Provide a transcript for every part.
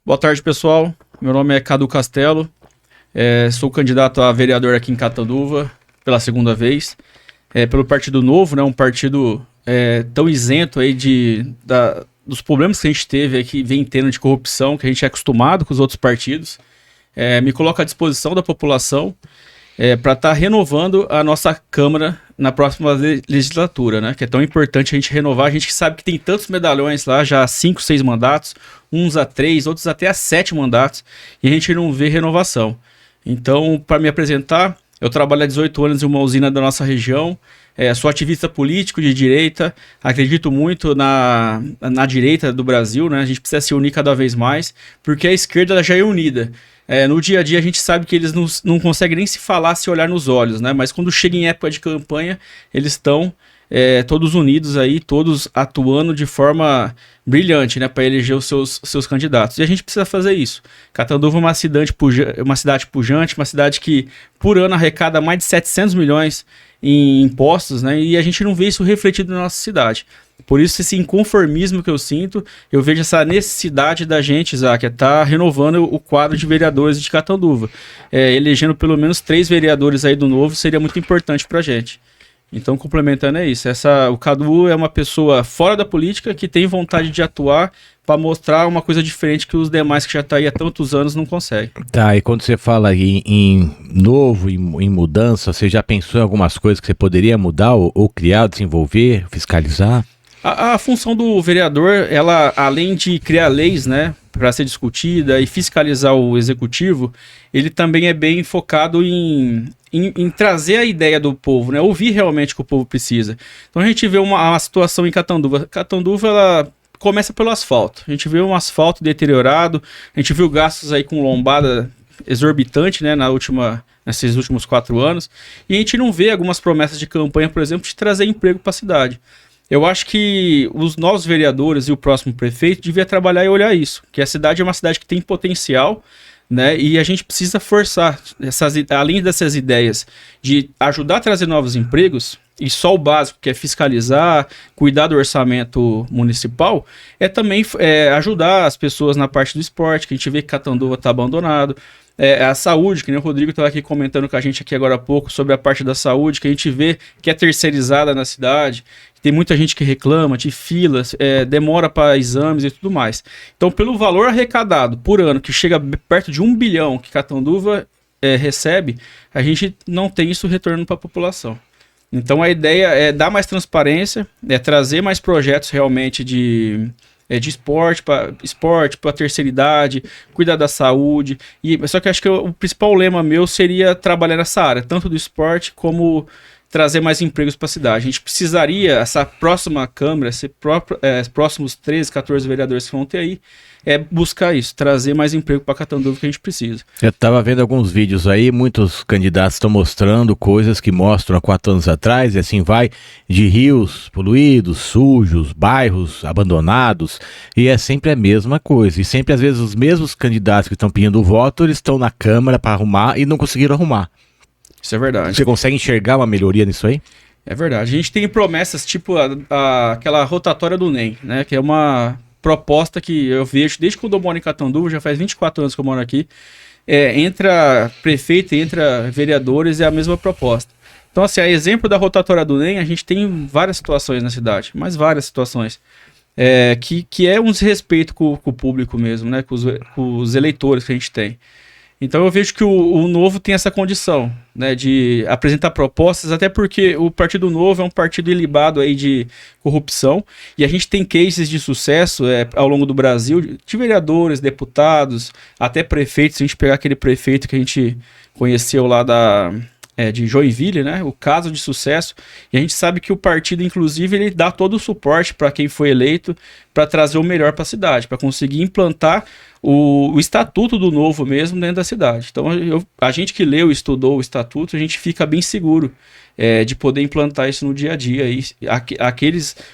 Boa tarde, pessoal. Meu nome é Cadu Castelo. Sou candidato a vereador aqui em Catanduva pela segunda vez. Pelo Partido Novo, né, um partido tão isento aí dos problemas que a gente teve aqui, vem tendo de corrupção, que a gente é acostumado com os outros partidos. Me coloco à disposição da população para estar renovando a nossa Câmara na próxima legislatura, né? Que é tão importante a gente renovar. A gente que sabe que tem tantos medalhões lá, já há 5, 6 mandatos, uns a 3, outros até a 7 mandatos, e a gente não vê renovação. Então, para me apresentar, eu trabalho há 18 anos em uma usina da nossa região, sou ativista político de direita, acredito muito na direita do Brasil, né? A gente precisa se unir cada vez mais, porque a esquerda já é unida. No dia a dia a gente sabe que eles não conseguem nem se falar, se olhar nos olhos, né? Mas quando chega em época de campanha, eles estão todos unidos aí, todos atuando de forma brilhante, né? Para eleger os seus candidatos. E a gente precisa fazer isso. Catanduva é uma cidade pujante, uma cidade que por ano arrecada mais de 700 milhões em impostos, né? E a gente não vê isso refletido na nossa cidade. Por isso, esse inconformismo que eu sinto, eu vejo essa necessidade da gente, Isaac, estar renovando o quadro de vereadores de Catanduva. Elegendo pelo menos 3 vereadores aí do Novo seria muito importante pra gente. Então, complementando é isso. O Cadu é uma pessoa fora da política que tem vontade de atuar para mostrar uma coisa diferente que os demais que já estão aí há tantos anos não conseguem. Tá, e quando você fala em novo, em mudança, você já pensou em algumas coisas que você poderia mudar ou criar, desenvolver, fiscalizar? A função do vereador, ela, além de criar leis, né, para ser discutida e fiscalizar o executivo, ele também é bem focado em trazer a ideia do povo, né, ouvir realmente o que o povo precisa. Então a gente vê uma situação em Catanduva. Catanduva, ela começa pelo asfalto. A gente vê um asfalto deteriorado, a gente viu gastos aí com lombada exorbitante, né, nesses últimos 4 anos, e a gente não vê algumas promessas de campanha, por exemplo, de trazer emprego para a cidade. Eu acho que os novos vereadores e o próximo prefeito deviam trabalhar e olhar isso, que a cidade é uma cidade que tem potencial, né? E a gente precisa forçar, além dessas ideias de ajudar a trazer novos empregos, e só o básico, que é fiscalizar, cuidar do orçamento municipal, também ajudar as pessoas na parte do esporte, que a gente vê que Catanduva está abandonado. A saúde, que nem o Rodrigo estava aqui comentando com a gente aqui agora há pouco sobre a parte da saúde, que a gente vê que é terceirizada na cidade, tem muita gente que reclama de filas, demora para exames e tudo mais. Então, pelo valor arrecadado por ano, que chega perto de 1 bilhão que Catanduva recebe, a gente não tem isso retorno para a população. Então, a ideia é dar mais transparência, trazer mais projetos realmente de esporte para a terceira idade, cuidar da saúde. Só que eu acho que o principal lema meu seria trabalhar nessa área, tanto do esporte como trazer mais empregos para a cidade. A gente precisaria, essa próxima Câmara, próximos 13, 14 vereadores que vão ter aí, buscar isso, trazer mais emprego para Catanduva que a gente precisa. Eu estava vendo alguns vídeos aí, muitos candidatos estão mostrando coisas que mostram há 4 anos atrás, e assim vai, de rios poluídos, sujos, bairros abandonados, e é sempre a mesma coisa. E sempre, às vezes, os mesmos candidatos que estão pedindo voto, eles estão na Câmara para arrumar e não conseguiram arrumar. Isso é verdade. Você consegue enxergar uma melhoria nisso aí? É verdade. A gente tem promessas tipo aquela rotatória do NEM, né? Que é uma proposta que eu vejo desde quando eu moro em Catanduva, já faz 24 anos que eu moro aqui. Entra prefeito e entra vereadores, é a mesma proposta. Então, assim, a exemplo da rotatória do NEM, a gente tem várias situações na cidade, mas várias situações. Que é um desrespeito com o público mesmo, né? Com os eleitores que a gente tem. Então eu vejo que o Novo tem essa condição, né, de apresentar propostas, até porque o Partido Novo é um partido ilibado aí de corrupção, e a gente tem cases de sucesso ao longo do Brasil, de vereadores, deputados, até prefeitos. Se a gente pegar aquele prefeito que a gente conheceu lá de Joinville, né, o caso de sucesso, e a gente sabe que o partido, inclusive, ele dá todo o suporte para quem foi eleito, para trazer o melhor para a cidade, para conseguir implantar o estatuto do Novo mesmo dentro da cidade. Então, a gente que leu e estudou o estatuto, a gente fica bem seguro de poder implantar isso no dia a dia,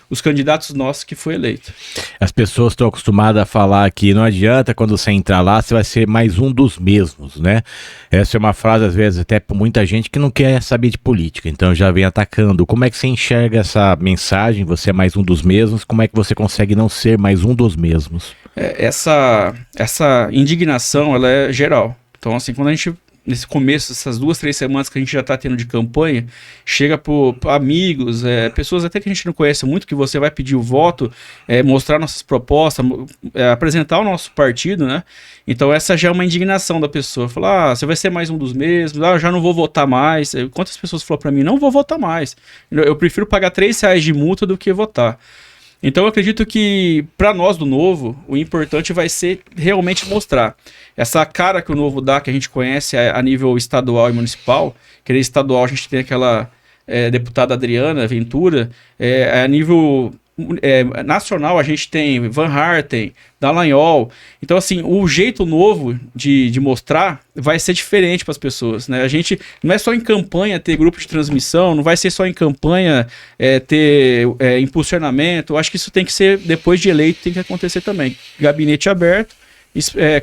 os candidatos nossos que foi eleito. As pessoas estão acostumadas a falar que não adianta, quando você entrar lá, você vai ser mais um dos mesmos, né? Essa é uma frase, às vezes, até por muita gente que não quer saber de política, então já vem atacando. Como é que você enxerga essa mensagem? Você é mais um dos mesmos, como é que você consegue não ser mais um dos mesmos? essa indignação, ela é geral. Então, assim, quando a gente, nesse começo, essas 2, 3 semanas que a gente já está tendo de campanha, chega por amigos, pessoas até que a gente não conhece muito, que você vai pedir o voto, mostrar nossas propostas, apresentar o nosso partido, né? Então essa já é uma indignação da pessoa. Falar, você vai ser mais um dos mesmos, eu já não vou votar mais. Quantas pessoas falaram para mim, não vou votar mais. Eu prefiro pagar R$3 de multa do que votar. Então eu acredito que, para nós do Novo, o importante vai ser realmente mostrar essa cara que o Novo dá, que a gente conhece a nível estadual e municipal, que ele estadual a gente tem aquela deputada Adriana Ventura, a nível nacional a gente tem Van Harten, Dallagnol. Então assim, o jeito novo de mostrar vai ser diferente para as pessoas, né? A gente não é só em campanha ter grupo de transmissão, não vai ser só em campanha ter impulsionamento. Eu acho que isso tem que ser, depois de eleito, tem que acontecer também. Gabinete aberto,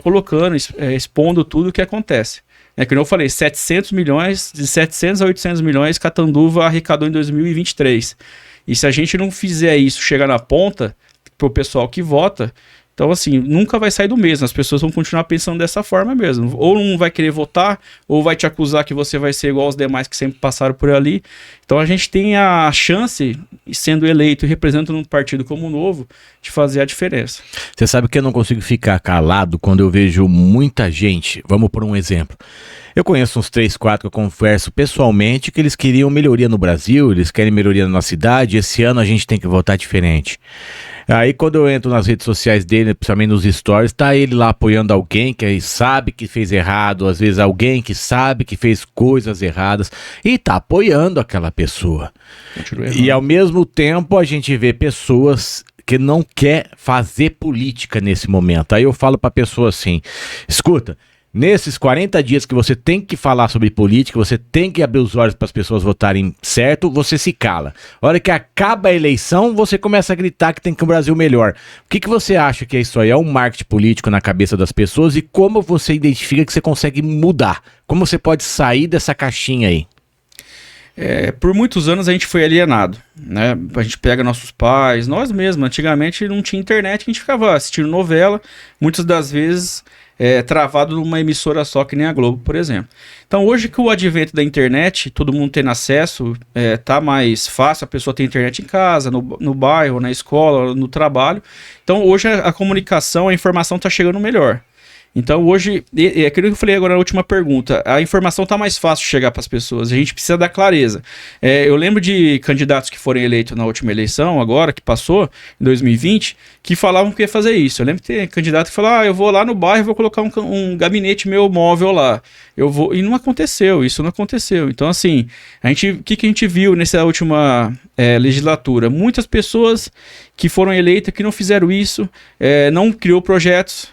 colocando, expondo tudo o que acontece. Como eu falei, 700 milhões, de 700 a 800 milhões, Catanduva arrecadou em 2023. E se a gente não fizer isso, chegar na ponta, pro pessoal que vota, então assim, nunca vai sair do mesmo. As pessoas vão continuar pensando dessa forma mesmo. Ou não vai querer votar, ou vai te acusar que você vai ser igual aos demais que sempre passaram por ali. Então a gente tem a chance, sendo eleito e representando um partido como o Novo, de fazer a diferença. Você sabe que eu não consigo ficar calado quando eu vejo muita gente, vamos por um exemplo. Eu conheço uns 3, 4 que eu converso pessoalmente que eles queriam melhoria no Brasil, eles querem melhoria na nossa cidade, esse ano a gente tem que votar diferente. Aí quando eu entro nas redes sociais dele, principalmente nos stories, tá ele lá apoiando alguém que sabe que fez errado, às vezes alguém que sabe que fez coisas erradas e tá apoiando aquela pessoa. E ao mesmo tempo a gente vê pessoas que não quer fazer política nesse momento. Aí eu falo pra pessoa assim, escuta, nesses 40 dias que você tem que falar sobre política, você tem que abrir os olhos para as pessoas votarem certo, você se cala. A hora que acaba a eleição, você começa a gritar que tem que o Brasil melhor. O que você acha que é isso aí? É um marketing político na cabeça das pessoas e como você identifica que você consegue mudar? Como você pode sair dessa caixinha aí? Por muitos anos a gente foi alienado, né? A gente pega nossos pais, nós mesmos, antigamente não tinha internet, a gente ficava assistindo novela, muitas das vezes travado numa emissora só, que nem a Globo, por exemplo. Então hoje que o advento da internet, todo mundo tendo acesso, tá mais fácil, a pessoa tem internet em casa, no bairro, na escola, no trabalho. Então hoje a comunicação, a informação tá chegando melhor. Então hoje, é aquilo que eu falei agora na última pergunta, a informação está mais fácil de chegar para as pessoas, a gente precisa dar clareza. Eu lembro de candidatos que foram eleitos na última eleição, agora, que passou, em 2020, que falavam que ia fazer isso. Eu lembro que tem candidato que falou, eu vou lá no bairro e vou colocar um gabinete meu móvel lá. E não aconteceu, isso não aconteceu. Então assim, o que a gente viu nessa última legislatura? Muitas pessoas que foram eleitas que não fizeram isso, não criou projetos,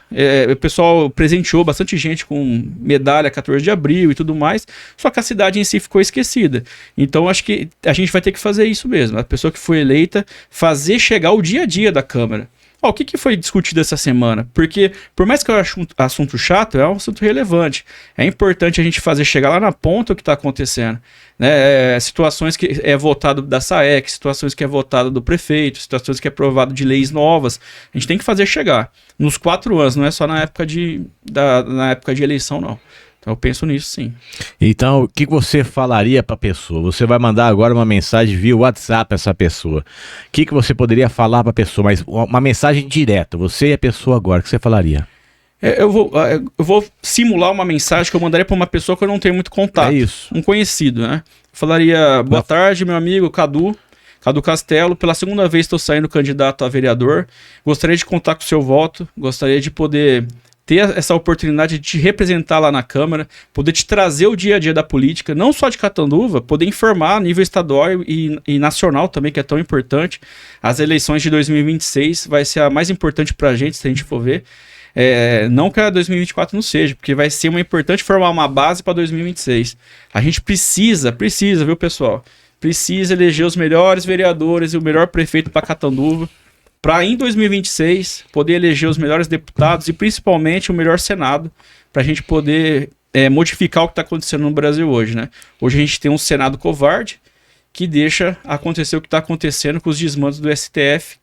o pessoal presenteou bastante gente com medalha 14 de abril e tudo mais, só que a cidade em si ficou esquecida. Então acho que a gente vai ter que fazer isso mesmo, a pessoa que foi eleita, fazer chegar o dia a dia da Câmara. O que foi discutido essa semana? Porque, por mais que eu ache um assunto chato, é um assunto relevante. É importante a gente fazer chegar lá na ponta o que está acontecendo. Né? Situações que é votado da SAEC, situações que é votado do prefeito, situações que é aprovado de leis novas. A gente tem que fazer chegar. Nos 4 anos, não é só na época de eleição, não. Então eu penso nisso, sim. Então, o que você falaria para a pessoa? Você vai mandar agora uma mensagem via WhatsApp para essa pessoa. O que você poderia falar para a pessoa? Mas uma mensagem direta, você e a pessoa agora, o que você falaria? Eu vou simular uma mensagem que eu mandaria para uma pessoa que eu não tenho muito contato. É isso. Um conhecido, né? Eu falaria, boa tarde, meu amigo Cadu Castelo, pela segunda vez estou saindo candidato a vereador. Gostaria de contar com o seu voto, gostaria de poder ter essa oportunidade de te representar lá na Câmara, poder te trazer o dia a dia da política, não só de Catanduva, poder informar a nível estadual e nacional também, que é tão importante. As eleições de 2026 vai ser a mais importante pra gente, se a gente for ver. Não que a 2024 não seja, porque vai ser importante formar uma base para 2026. A gente precisa, viu, pessoal? Precisa eleger os melhores vereadores e o melhor prefeito para Catanduva, para em 2026 poder eleger os melhores deputados e principalmente o melhor Senado, para a gente poder modificar o que está acontecendo no Brasil hoje, né? Hoje a gente tem um Senado covarde, que deixa acontecer o que está acontecendo com os desmandos do STF,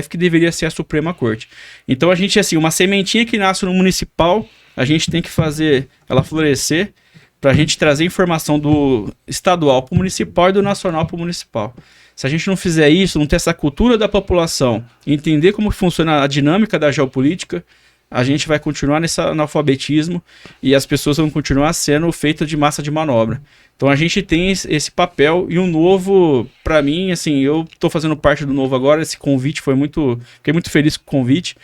que deveria ser a Suprema Corte. Então a gente, assim, uma sementinha que nasce no municipal, a gente tem que fazer ela florescer para a gente trazer informação do estadual para o municipal e do nacional para o municipal. Se a gente não fizer isso, não ter essa cultura da população, entender como funciona a dinâmica da geopolítica, a gente vai continuar nesse analfabetismo e as pessoas vão continuar sendo feitas de massa de manobra. Então a gente tem esse papel e o Novo, para mim, assim, eu estou fazendo parte do Novo agora, esse convite fiquei muito feliz com o convite.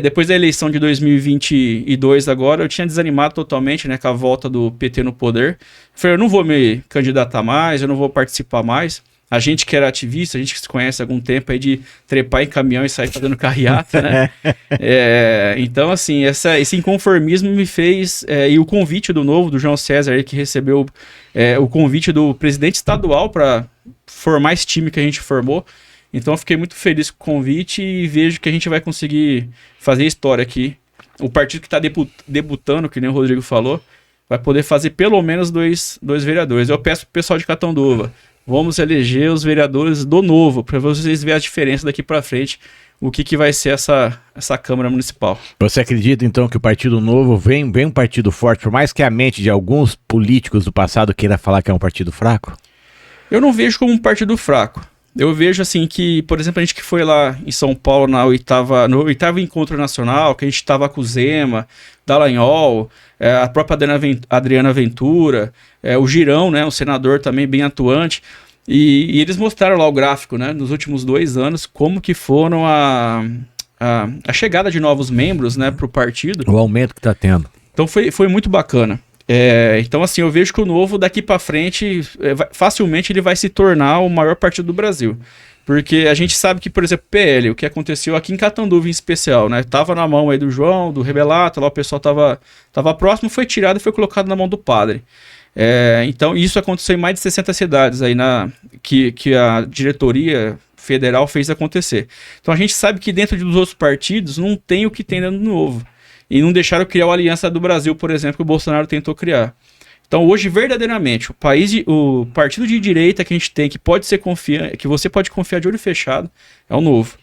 Depois da eleição de 2022 agora, eu tinha desanimado totalmente, né, com a volta do PT no poder. Falei, eu não vou me candidatar mais, eu não vou participar mais. A gente que era ativista, a gente que se conhece há algum tempo aí de trepar em caminhão e sair fazendo carreata, né? Então, assim, esse inconformismo me fez... e o convite do Novo, do João César, aí, que recebeu o convite do presidente estadual para formar esse time que a gente formou. Então, eu fiquei muito feliz com o convite e vejo que a gente vai conseguir fazer história aqui. O partido que está debutando, que nem o Rodrigo falou, vai poder fazer pelo menos dois vereadores. Eu peço pro pessoal de Catanduva, vamos eleger os vereadores do Novo, para vocês verem a diferença daqui para frente, o que vai ser essa Câmara Municipal. Você acredita, então, que o Partido Novo vem um partido forte, por mais que a mente de alguns políticos do passado queira falar que é um partido fraco? Eu não vejo como um partido fraco. Eu vejo, assim, que, por exemplo, a gente que foi lá em São Paulo no oitavo Encontro Nacional, que a gente estava com o Zema, Dallagnol, a própria Adriana Ventura, o Girão, né, um senador também bem atuante, e eles mostraram lá o gráfico, né, nos últimos 2 anos, como que foram a chegada de novos membros, né, para o partido. O aumento que está tendo. Então foi muito bacana. Então, assim, eu vejo que o Novo, daqui para frente, facilmente ele vai se tornar o maior partido do Brasil. Porque a gente sabe que, por exemplo, PL, o que aconteceu aqui em Catanduva em especial, né? Tava na mão aí do João, do Rebelato, lá o pessoal tava próximo, foi tirado e foi colocado na mão do padre. Então, isso aconteceu em mais de 60 cidades aí que a diretoria federal fez acontecer. Então, a gente sabe que dentro dos outros partidos não tem o que tem dentro do Novo. E não deixaram criar a Aliança do Brasil, por exemplo, que o Bolsonaro tentou criar. Então, hoje, verdadeiramente, o partido de direita que a gente tem, que você pode confiar de olho fechado, é o Novo.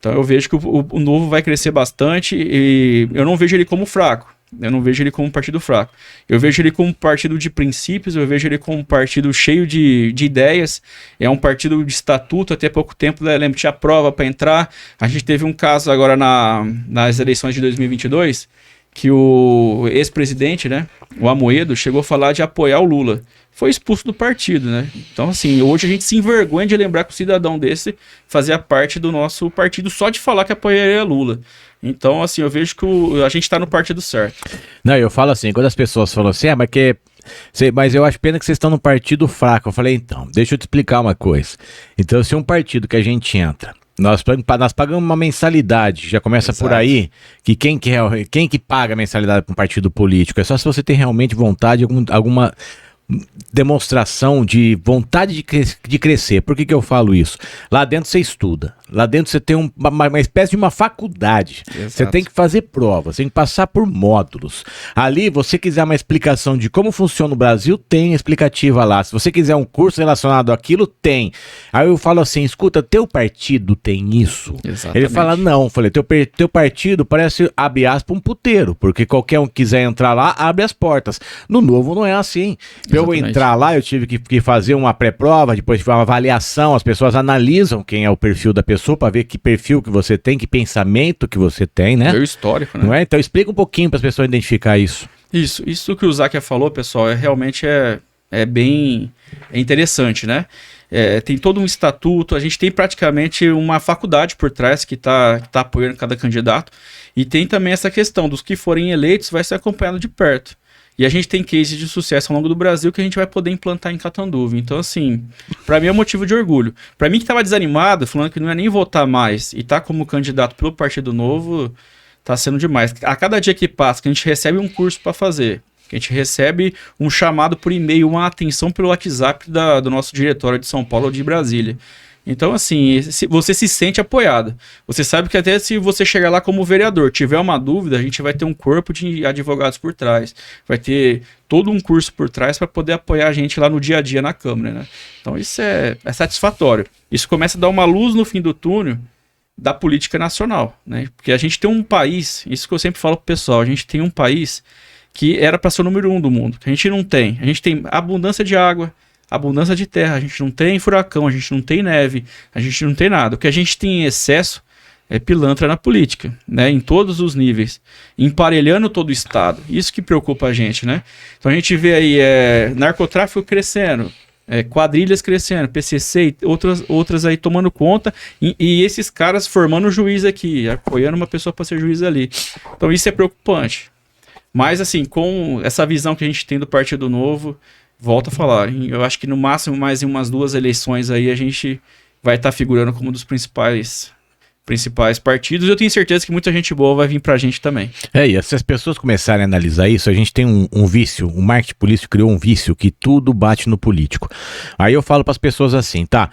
Então, eu vejo que o Novo vai crescer bastante e eu não vejo ele como fraco. Eu não vejo ele como um partido fraco. Eu vejo ele como um partido de princípios, eu vejo ele como um partido cheio de ideias. É um partido de estatuto, até pouco tempo, lembro, tinha prova para entrar. A gente teve um caso agora nas eleições de 2022, que o ex-presidente, né, o Amoedo, chegou a falar de apoiar o Lula. Foi expulso do partido, né? Então, assim, hoje a gente se envergonha de lembrar que um cidadão desse fazia parte do nosso partido só de falar que apoiaria Lula. Então, assim, eu vejo que a gente tá no partido certo. Não, eu falo assim, quando as pessoas falam assim, mas eu acho pena que vocês estão no partido fraco. Eu falei, então, deixa eu te explicar uma coisa. Então, se um partido que a gente entra, nós pagamos uma mensalidade, já começa Exato. Por aí, que quem que paga a mensalidade para um partido político? É só se você tem realmente vontade, alguma demonstração de vontade de crescer. Por que eu falo isso? Lá dentro você estuda, lá dentro você tem uma espécie de uma faculdade. Exato. Você tem que fazer provas, tem que passar por módulos. Ali, você quiser uma explicação de como funciona o Brasil, tem explicativa lá. Se você quiser um curso relacionado àquilo, tem. Aí eu falo assim, escuta, teu partido tem isso? Exatamente. Ele fala, não. Eu falei, teu partido parece, abre aspas, um puteiro, porque qualquer um que quiser entrar lá, abre as portas. No Novo não é assim. Pra eu entrar lá, eu tive que fazer uma pré-prova, depois uma avaliação, as pessoas analisam quem é o perfil da pessoa para ver que perfil que você tem, que pensamento que você tem, né? É o histórico, né? Não é? Então explica um pouquinho para as pessoas identificar isso. Isso que o Záquia falou, pessoal, realmente bem interessante, né? Tem todo um estatuto, a gente tem praticamente uma faculdade por trás que tá apoiando cada candidato, e tem também essa questão dos que forem eleitos vai ser acompanhado de perto. E a gente tem cases de sucesso ao longo do Brasil que a gente vai poder implantar em Catanduva. Então, assim, para mim é um motivo de orgulho. Para mim que estava desanimado, falando que não ia nem votar mais e tá como candidato pelo Partido Novo, tá sendo demais. A cada dia que passa, que a gente recebe um curso para fazer, que a gente recebe um chamado por e-mail, uma atenção pelo WhatsApp do nosso diretório de São Paulo ou de Brasília. Então, assim, você se sente apoiado. Você sabe que até se você chegar lá como vereador, tiver uma dúvida, a gente vai ter um corpo de advogados por trás. Vai ter todo um curso por trás para poder apoiar a gente lá no dia a dia na Câmara, né? Então, isso é satisfatório. Isso começa a dar uma luz no fim do túnel da política nacional, né? Porque a gente tem um país, isso que eu sempre falo pro pessoal, a gente tem um país que era para ser o número 1 do mundo, que a gente não tem. A gente tem abundância de água, abundância de terra, a gente não tem furacão, a gente não tem neve, a gente não tem nada. O que a gente tem em excesso é pilantra na política, né? Em todos os níveis, emparelhando todo o Estado. Isso que preocupa a gente, né? Então a gente vê aí narcotráfico crescendo, quadrilhas crescendo, PCC e outras aí tomando conta, e esses caras formando juiz aqui, apoiando uma pessoa para ser juiz ali. Então isso é preocupante. Mas assim, com essa visão que a gente tem do Partido Novo, volto a falar, eu acho que no máximo mais em umas 2 eleições aí a gente vai estar figurando como um dos principais partidos. Eu tenho certeza que muita gente boa vai vir pra gente também. E se as pessoas começarem a analisar isso, a gente tem um vício, o marketing político criou um vício que tudo bate no político. Aí eu falo pras pessoas assim, tá?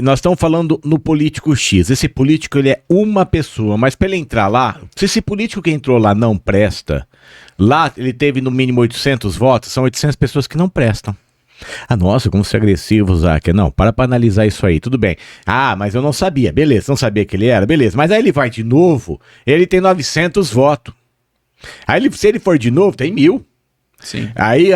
Nós estamos falando no político X. Esse político, ele é uma pessoa, mas para ele entrar lá, se esse político que entrou lá não presta, lá ele teve no mínimo 800 votos, são 800 pessoas que não prestam. Ah, nossa, como você é agressivo, Zac. Não, para analisar isso aí, tudo bem. Ah, mas eu não sabia, beleza, não sabia que ele era, beleza. Mas aí ele vai de novo, ele tem 900 votos. Aí se ele for de novo, tem 1000. Sim. Aí,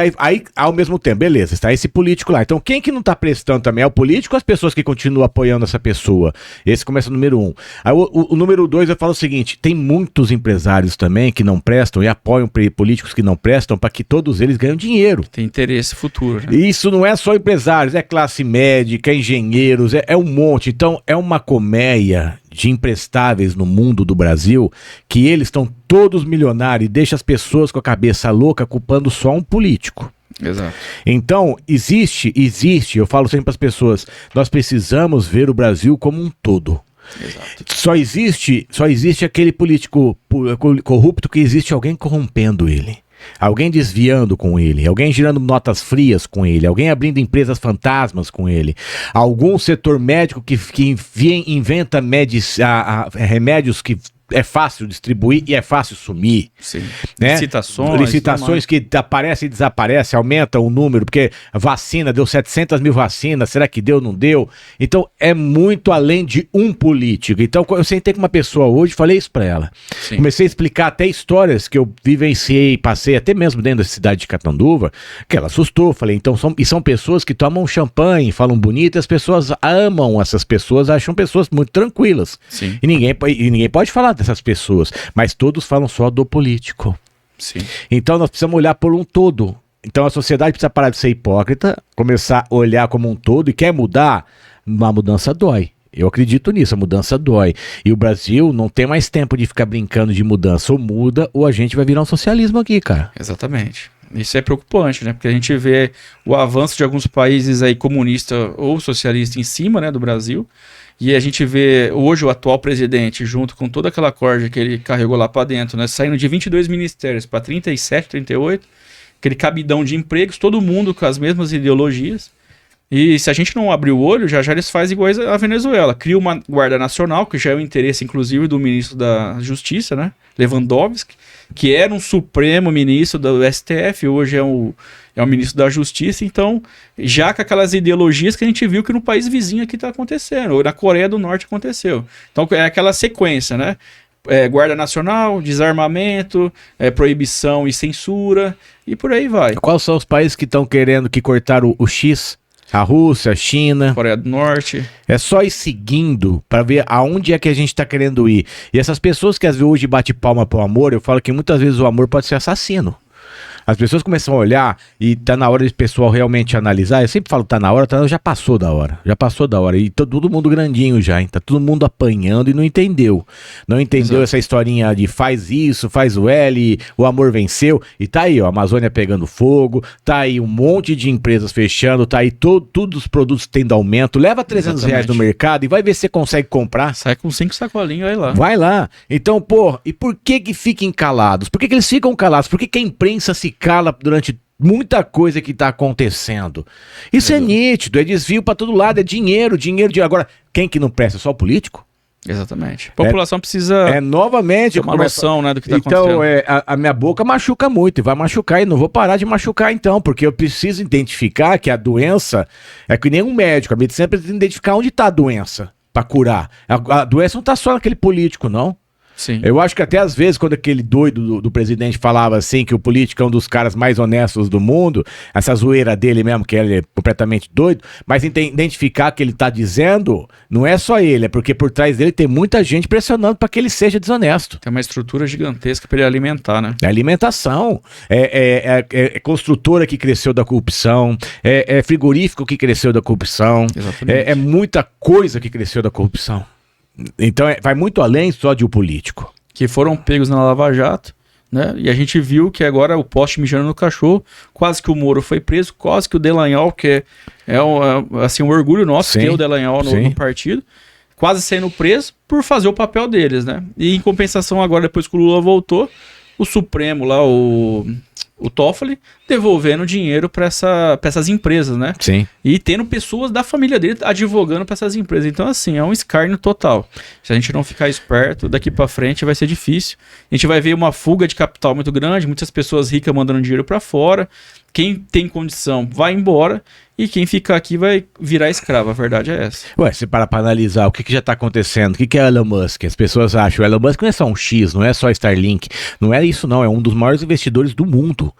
ao mesmo tempo, beleza, está esse político lá. Então, quem que não está prestando também é o político ou as pessoas que continuam apoiando essa pessoa? Esse começa o número 1. Aí, o número 2, eu falo o seguinte, tem muitos empresários também que não prestam e apoiam políticos que não prestam para que todos eles ganhem dinheiro. Tem interesse futuro, né? Isso não é só empresários, é classe médica, é engenheiros, é um monte. Então, é uma colmeia de imprestáveis no mundo do Brasil, que eles estão todos milionários e deixa as pessoas com a cabeça louca culpando só um político. Exato. Então, existe, eu falo sempre para as pessoas, nós precisamos ver o Brasil como um todo. Exato. Só existe aquele político corrupto que existe alguém corrompendo ele. Alguém desviando com ele, alguém girando notas frias com ele, alguém abrindo empresas fantasmas com ele, algum setor médico que inventa remédios que é fácil distribuir e é fácil sumir. Sim. Né? Licitações que aparecem e desaparecem, aumenta o número, porque vacina, deu 700 mil vacinas, será que deu, não deu? Então é muito além de um político. Então eu sentei com uma pessoa hoje, falei isso pra ela. Sim. Comecei a explicar até histórias que eu vivenciei, passei até mesmo dentro da cidade de Catanduva, que ela assustou. Falei, então são pessoas que tomam champanhe, falam bonito, e as pessoas amam essas pessoas, acham pessoas muito tranquilas. Sim. E ninguém pode falar dessas pessoas, mas todos falam só do político. Sim. Então nós precisamos olhar por um todo. Então a sociedade precisa parar de ser hipócrita, começar a olhar como um todo, e quer mudar, uma mudança dói. Eu acredito nisso, a mudança dói. E o Brasil não tem mais tempo de ficar brincando de mudança. Ou muda, ou a gente vai virar um socialismo aqui, cara. Exatamente. Isso é preocupante, né? Porque a gente vê o avanço de alguns países aí comunista ou socialista em cima, né, do Brasil. E a gente vê hoje o atual presidente, junto com toda aquela corda que ele carregou lá para dentro, né, saindo de 22 ministérios para 37, 38, aquele cabidão de empregos, todo mundo com as mesmas ideologias. E se a gente não abrir o olho, já eles fazem iguais à Venezuela. Cria uma Guarda Nacional, que já é o interesse, inclusive, do ministro da Justiça, né, Lewandowski, que era um supremo ministro do STF, hoje é o ministro da Justiça. Então, já com aquelas ideologias que a gente viu que no país vizinho aqui está acontecendo, ou na Coreia do Norte aconteceu. Então, é aquela sequência, né? Guarda Nacional, desarmamento, proibição e censura, e por aí vai. Quais são os países que estão querendo que cortaram o X? A Rússia, a China, Coreia do Norte. É só ir seguindo para ver aonde é que a gente tá querendo ir. E essas pessoas que às vezes hoje bate palma pro amor, eu falo que muitas vezes o amor pode ser assassino. As pessoas começam a olhar e tá na hora de pessoal realmente analisar. Eu sempre falo tá na hora, já passou da hora. Já passou da hora. E todo mundo grandinho já, hein? Tá todo mundo apanhando e não entendeu. Não entendeu. Exato. Essa historinha de faz isso, faz o L, o amor venceu. E tá aí, ó, a Amazônia pegando fogo, tá aí um monte de empresas fechando, tá aí todos os produtos tendo aumento. Leva 300 reais no mercado e vai ver se você consegue comprar. Sai com 5 sacolinhos aí lá. Vai lá. Então, pô, e por que fiquem calados? Por que eles ficam calados? Por que a imprensa se cala durante muita coisa que tá acontecendo. Isso é nítido, é desvio para todo lado, é dinheiro. Agora, quem que não presta? Só o político? Exatamente. A população precisa novamente ter uma noção, né, do que está acontecendo. Então, a minha boca machuca muito e vai machucar e não vou parar de machucar então, porque eu preciso identificar que a doença é que nem um médico, a medicina precisa identificar onde está a doença para curar. A doença não está só naquele político, não. Sim. Eu acho que até às vezes, quando aquele doido do presidente falava assim, que o político é um dos caras mais honestos do mundo, essa zoeira dele mesmo, que ele é completamente doido, mas identificar que ele tá dizendo, não é só ele, é porque por trás dele tem muita gente pressionando para que ele seja desonesto. Tem uma estrutura gigantesca para ele alimentar, né? É alimentação, é construtora que cresceu da corrupção, é frigorífico que cresceu da corrupção, é muita coisa que cresceu da corrupção. Então vai muito além só de um político. Que foram pegos na Lava Jato, né? E a gente viu que agora o poste mijando no cachorro, quase que o Moro foi preso, quase que o Dallagnol, que é assim, um orgulho nosso ter o Dallagnol no partido, quase sendo preso por fazer o papel deles, né? E em compensação agora, depois que o Lula voltou, o Supremo lá, o Toffoli, devolvendo dinheiro para essas empresas, né? Sim. E tendo pessoas da família dele advogando para essas empresas. Então, assim, é um escárnio total. Se a gente não ficar esperto, daqui para frente vai ser difícil. A gente vai ver uma fuga de capital muito grande, muitas pessoas ricas mandando dinheiro para fora. Quem tem condição vai embora e quem fica aqui vai virar escravo. A verdade é essa. Ué, se parar para analisar o que já está acontecendo, o que é o Elon Musk? As pessoas acham, o Elon Musk não é só um X, não é só Starlink, não é isso não, é um dos maiores investidores do mundo.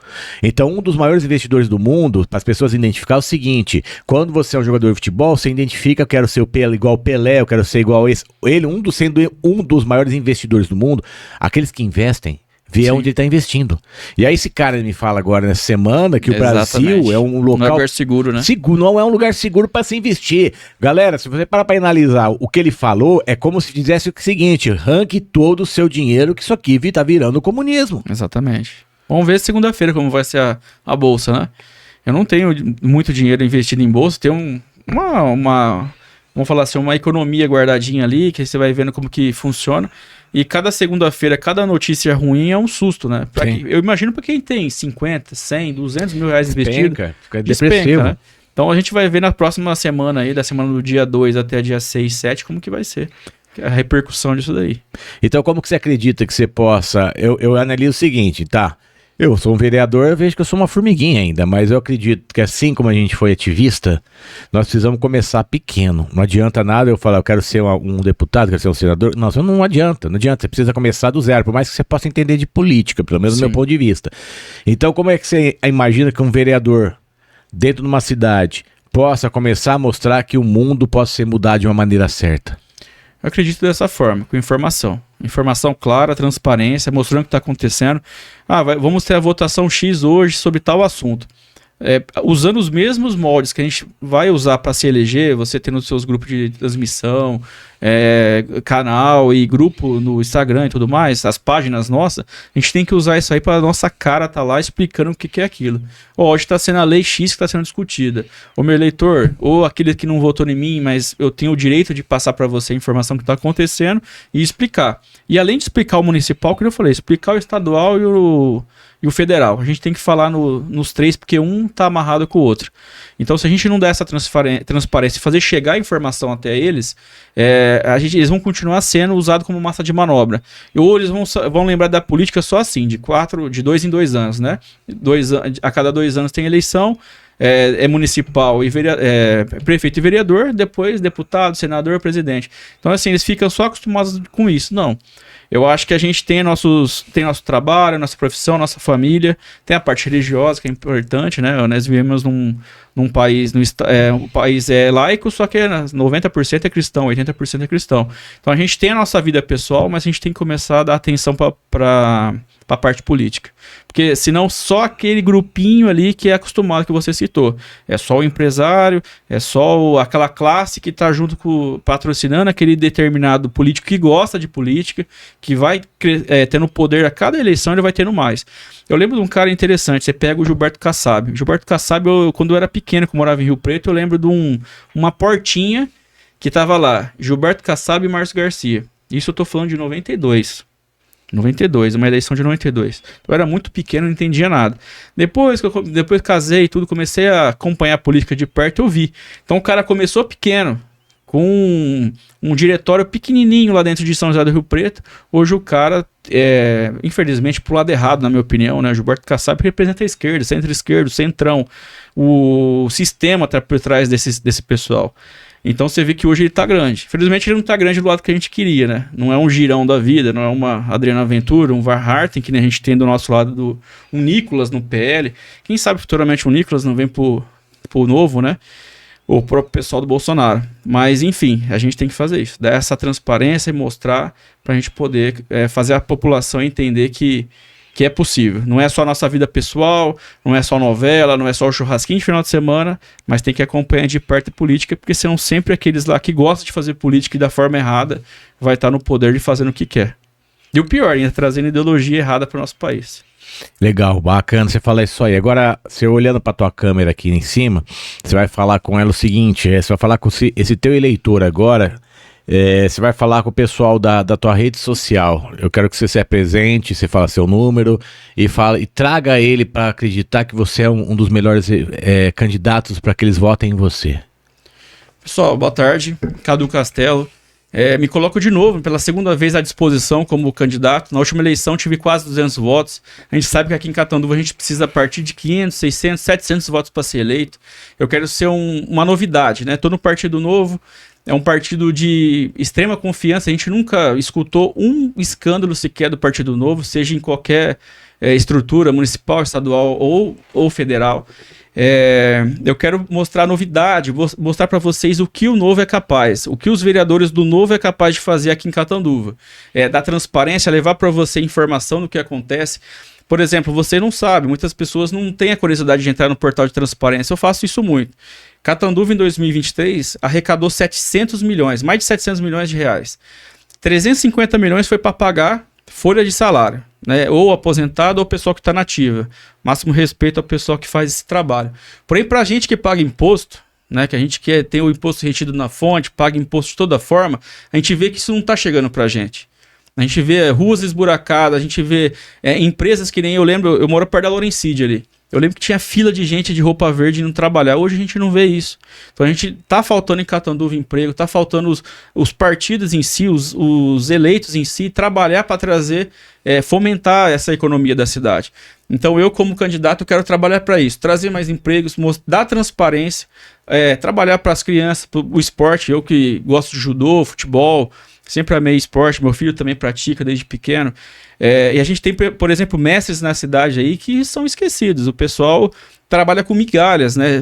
Então, um dos maiores investidores do mundo, para as pessoas identificar é o seguinte, quando você é um jogador de futebol, você identifica, eu quero ser igual o Pelé, eu quero ser igual esse. Ele, sendo um dos maiores investidores do mundo, aqueles que investem, vê onde ele está investindo. E aí esse cara me fala agora nessa semana que o Brasil é um local... Não é um lugar seguro, né? Não é um lugar seguro para se investir. Galera, se você parar para analisar o que ele falou, é como se dissesse o seguinte, arranque todo o seu dinheiro que isso aqui tá virando comunismo. Exatamente. Vamos ver segunda-feira como vai ser a bolsa, né? Eu não tenho muito dinheiro investido em bolsa, tenho vamos falar assim, uma economia guardadinha ali, que você vai vendo como que funciona. E cada segunda-feira, cada notícia ruim é um susto, né? Eu imagino para quem tem 50, 100, 200 mil reais investido. Fica depressivo. Né? Então a gente vai ver na próxima semana aí, da semana do dia 2 até dia 6, 7, como que vai ser a repercussão disso daí. Então como que você acredita que você possa... Eu analiso o seguinte, tá? Eu sou um vereador, eu vejo que eu sou uma formiguinha ainda, mas eu acredito que assim como a gente foi ativista, nós precisamos começar pequeno. Não adianta nada eu falar, eu quero ser um deputado, quero ser um senador. Não, não adianta, você precisa começar do zero, por mais que você possa entender de política, pelo menos do meu ponto de vista. Então como é que você imagina que um vereador, dentro de uma cidade, possa começar a mostrar que o mundo pode ser mudado de uma maneira certa? Eu acredito dessa forma, com informação. Informação clara, transparência, mostrando o que está acontecendo. Vamos ter a votação X hoje sobre tal assunto. Usando os mesmos moldes que a gente vai usar para se eleger, você tendo os seus grupos de transmissão, canal e grupo no Instagram e tudo mais, as páginas nossas, a gente tem que usar isso aí para a nossa cara tá lá explicando o que é aquilo. Hoje está sendo a lei X que está sendo discutida. O meu eleitor, ou aquele que não votou em mim, mas eu tenho o direito de passar para você a informação que está acontecendo e explicar. E além de explicar o municipal, como eu falei, explicar o estadual e o federal. A gente tem que falar nos três, porque um está amarrado com o outro. Então, se a gente não der essa transparência e fazer chegar a informação até eles, eles vão continuar sendo usados como massa de manobra. Ou eles vão lembrar da política só assim, de 2 em 2 anos, né? A cada 2 anos tem eleição, municipal e prefeito e vereador, depois deputado, senador, presidente. Então, assim, eles ficam só acostumados com isso. Não. Eu acho que a gente tem nosso trabalho, nossa profissão, nossa família, tem a parte religiosa que é importante, né? Nós vivemos num país, o país é laico, só que 90% é cristão, 80% é cristão. Então a gente tem a nossa vida pessoal, mas a gente tem que começar a dar atenção para a parte política. Porque senão só aquele grupinho ali que é acostumado, que você citou. É só o empresário, é só aquela classe que está junto patrocinando aquele determinado político que gosta de política, que vai tendo poder a cada eleição, ele vai tendo mais. Eu lembro de um cara interessante, você pega o Gilberto Kassab. O Gilberto Kassab, quando eu era pequeno, que eu morava em Rio Preto, eu lembro de uma portinha que tava lá, Gilberto Kassab e Márcio Garcia. Isso eu tô falando de 92. 92, uma eleição de 92. Eu era muito pequeno, não entendia nada. Depois que casei e tudo, comecei a acompanhar a política de perto, eu vi. Então o cara começou pequeno, com um diretório pequenininho lá dentro de São José do Rio Preto. Hoje o cara, infelizmente, pro lado errado, na minha opinião, né? Gilberto Kassab representa a esquerda, centro-esquerdo, centrão. O sistema tá por trás desse pessoal. Então você vê que hoje ele tá grande. Infelizmente ele não tá grande do lado que a gente queria, né? Não é um Girão da vida, não é uma Adriana Ventura, um Var Harten, que a gente tem do nosso lado, um Nicolas no PL. Quem sabe futuramente o Nicolas não vem pro Novo, né? O próprio pessoal do Bolsonaro. Mas enfim, a gente tem que fazer isso. Dar essa transparência e mostrar pra gente poder fazer a população entender que é possível. Não é só a nossa vida pessoal, não é só novela, não é só o churrasquinho de final de semana, mas tem que acompanhar de perto a política, porque senão sempre aqueles lá que gostam de fazer política e da forma errada vai estar no poder de fazer o que quer. E o pior, ainda trazendo ideologia errada para o nosso país. Legal, bacana você falar isso aí. Agora, você olhando para tua câmera aqui em cima, você vai falar com ela o seguinte, você vai falar com esse teu eleitor agora. Você vai falar com o pessoal da tua rede social. Eu quero que você se apresente, você fala seu número e traga ele para acreditar que você é um dos melhores candidatos para que eles votem em você. Pessoal, boa tarde. Cadu Castelo. Me coloco de novo, pela segunda vez à disposição como candidato. Na última eleição tive quase 200 votos. A gente sabe que aqui em Catanduva a gente precisa a partir de 500, 600, 700 votos para ser eleito. Eu quero ser uma novidade, né? Estou no Partido Novo. É um partido de extrema confiança. A gente nunca escutou um escândalo sequer do Partido Novo, seja em qualquer estrutura municipal, estadual ou federal. Eu quero mostrar novidade, mostrar para vocês o que o Novo é capaz, o que os vereadores do Novo é capaz de fazer aqui em Catanduva. Dar transparência, levar para você informação do que acontece. Por exemplo, você não sabe, muitas pessoas não têm a curiosidade de entrar no portal de transparência. Eu faço isso muito. Catanduva em 2023 arrecadou 700 milhões, mais de 700 milhões de reais. 350 milhões foi para pagar folha de salário, né? Ou aposentado ou pessoal que está nativa. Máximo respeito ao pessoal que faz esse trabalho. Porém, para a gente que paga imposto, né, que a gente quer ter o imposto retido na fonte, paga imposto de toda forma, a gente vê que isso não está chegando para a gente. A gente vê ruas esburacadas, a gente vê empresas que nem eu lembro, eu moro perto da Lawrencide ali. Eu lembro que tinha fila de gente de roupa verde indo trabalhar. Hoje a gente não vê isso. Então a gente tá faltando em Catanduva emprego, tá faltando os partidos em si, os eleitos em si, trabalhar para trazer, fomentar essa economia da cidade. Então eu, como candidato, quero trabalhar para isso. Trazer mais empregos, dar transparência, trabalhar para as crianças, o esporte. Eu que gosto de judô, futebol, sempre amei esporte, meu filho também pratica desde pequeno. E a gente tem, por exemplo, mestres na cidade aí que são esquecidos. O pessoal trabalha com migalhas, né?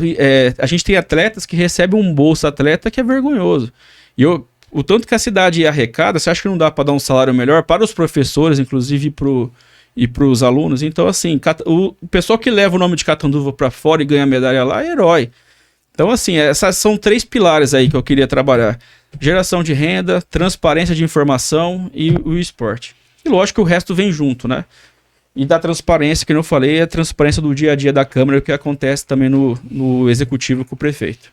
A gente tem atletas que recebem um bolsa atleta que é vergonhoso. E o tanto que a cidade arrecada, você acha que não dá para dar um salário melhor para os professores, inclusive e para os alunos? Então, assim, o pessoal que leva o nome de Catanduva para fora e ganha medalha lá é herói. Então, assim, essas são 3 pilares aí que eu queria trabalhar. Geração de renda, transparência de informação e o esporte. E lógico que o resto vem junto, né? E da transparência, que eu falei, é a transparência do dia a dia da Câmara, o que acontece também no executivo com o prefeito.